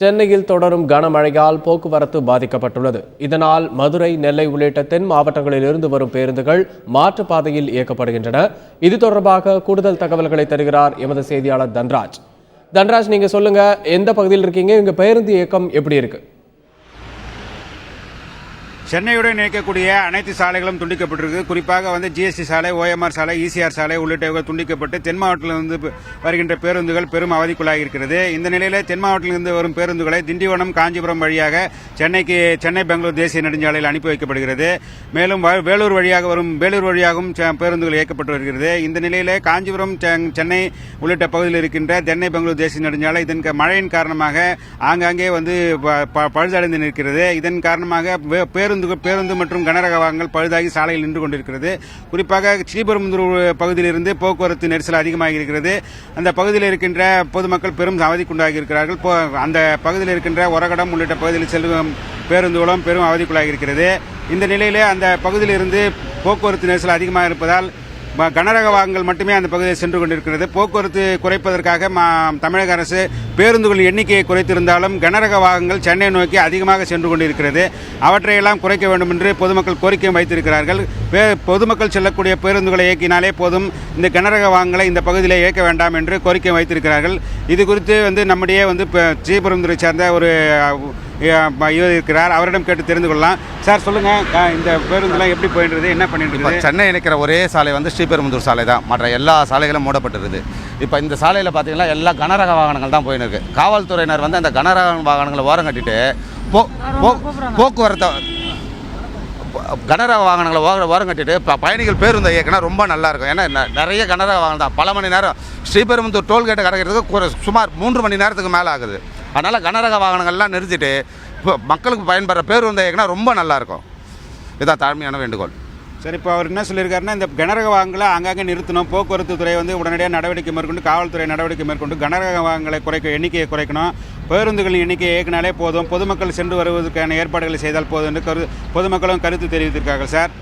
சென்னையில் தொடரும் கனமழையால் போக்குவரத்து பாதிக்கப்பட்டுள்ளது. இதனால் மதுரை, நெல்லை உள்ளிட்ட தென் மாவட்டங்களில் இருந்து வரும் பேருந்துகள் மாற்றுப்பாதையில் இயக்கப்படுகின்றன. இது தொடர்பாக கூடுதல் தகவல்களை தருகிறார் எமது செய்தியாளர் தன்ராஜ். தன்ராஜ், நீங்க சொல்லுங்க, எந்த பகுதியில் இருக்கீங்க? இங்க பேருந்து இயக்கம் எப்படி இருக்கு? சென்னையுடன் இணைக்கக்கூடிய அனைத்து சாலைகளும் துண்டிக்கப்பட்டிருக்கு. குறிப்பாக ஜிஎஸ்டி சாலை, OMR சாலை, ECR சாலை உள்ளிட்டவை துண்டிக்கப்பட்டு தென் மாவட்டத்திலிருந்து வருகின்ற பேருந்துகள் பெரும் அவதிக்குள்ளாகி இருக்கிறது. இந்த நிலையில் தென் மாவட்டத்திலிருந்து வரும் பேருந்துகளை திண்டிவனம், காஞ்சிபுரம் வழியாக சென்னை பெங்களூர் தேசிய நெடுஞ்சாலையில் அனுப்பி வைக்கப்படுகிறது. மேலும் வேலூர் வழியாகவும் பேருந்துகள் இயக்கப்பட்டு வருகிறது. இந்த நிலையில் காஞ்சிபுரம், சென்னை உள்ளிட்ட பகுதியில் இருக்கின்ற சென்னை பெங்களூர் தேசிய நெடுஞ்சாலை இதன் மழையின் காரணமாக ஆங்காங்கே பழுதடைந்து நிற்கிறது. இதன் காரணமாக பேருந்து மற்றும் கனரக வாகனங்கள் பழுதாகி சாலையில் நின்று கொண்டிருக்கிறது. குறிப்பாக ஸ்ரீபெரும்புதூர் பகுதியிலிருந்து போக்குவரத்து நெரிசல் அதிகமாக இருக்கிறது. அந்த பகுதியில் இருக்கின்ற பொதுமக்கள் பெரும் அவதிக்குண்டாகி இருக்கிறார்கள். அந்த பகுதியில் இருக்கின்ற ஒரகடம் உள்ளிட்ட பகுதியில் செல்லும் பேருந்துகளும் பெரும் அவதிக்குள்ளாகி இருக்கிறது. இந்த நிலையிலே அந்த பகுதியிலிருந்து போக்குவரத்து நெரிசல் அதிகமாக இருப்பதால் கனரக வாகனங்கள் மட்டுமே அந்த பகுதியில் சென்று கொண்டிருக்கிறது. போக்குவரத்து குறைப்பதற்காக தமிழக அரசு பேருந்துகளின் எண்ணிக்கையை குறைத்திருந்தாலும் கனரக வாகனங்கள் சென்னை நோக்கி அதிகமாக சென்று கொண்டிருக்கிறது. அவற்றையெல்லாம் குறைக்க வேண்டும் என்று பொதுமக்கள் கோரிக்கையும் வைத்திருக்கிறார்கள். பொதுமக்கள் செல்லக்கூடிய பேருந்துகளை இயக்கினாலே போதும், இந்த கனரக வாகனங்களை இந்த பகுதியில் இயக்க வேண்டாம் என்று கோரிக்கை வைத்திருக்கிறார்கள். இது குறித்து நம்முடைய ஸ்ரீபெரும்புதூரை சேர்ந்த ஒரு இருக்கிறார், அவரிடம் கேட்டு தெரிந்து கொள்ளலாம். சார், சொல்லுங்க, இந்த பேருந்துலாம் எப்படி போயிட்டு என்ன பண்ணிட்டு? சென்னை இணைக்கிற ஒரே சாலை ஸ்ரீபெரும்புதூர் சாலை தான். மற்ற எல்லா சாலைகளும் மூடப்பட்டிருக்குது. இப்போ இந்த சாலையில் பார்த்தீங்கன்னா எல்லா கனரக வாகனங்கள் தான் போயின்னு இருக்கு. காவல்துறையினர் அந்த கனரக வாகனங்களை ஓரம் கட்டிட்டு போக்குவரத்தை கனரக வாகனங்களை ஓரம் கட்டிட்டு பயணிகள் பேருந்து இயக்கினா ரொம்ப நல்லா இருக்கும். ஏன்னா நிறைய கனரக வாகனம் தான் பல மணி நேரம் ஸ்ரீபெரும்புதூர் டோல்கேட்டை கடக்கிறதுக்கு சுமார் 3 மணி நேரத்துக்கு மேலே ஆகுது. அதனால் கனரக வாகனங்கள்லாம் நிறுத்திட்டு மக்களுக்கு பயன்படுற பேருந்து இயக்கினா ரொம்ப நல்லாயிருக்கும். இதான் தாழ்மையான வேண்டுகோள். சரி, இப்போ அவர் என்ன சொல்லியிருக்காருன்னா, இந்த கனரக வாகனங்களை அங்கங்கே நிறுத்தணும். போக்குவரத்து துறை உடனடியாக நடவடிக்கை மேற்கொண்டு, காவல்துறை நடவடிக்கை மேற்கொண்டு கனரக வாகனங்களை எண்ணிக்கையை குறைக்கணும். பேருந்துகளின் எண்ணிக்கையை இயக்கினாலே போதும், பொதுமக்கள் சென்று வருவதற்கான ஏற்பாடுகளை செய்தால் போதும் என்று பொதுமக்களும் கருத்து தெரிவித்திருக்கார்கள். சார்,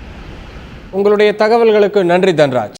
உங்களுடைய தகவல்களுக்கு நன்றி தன்ராஜ்.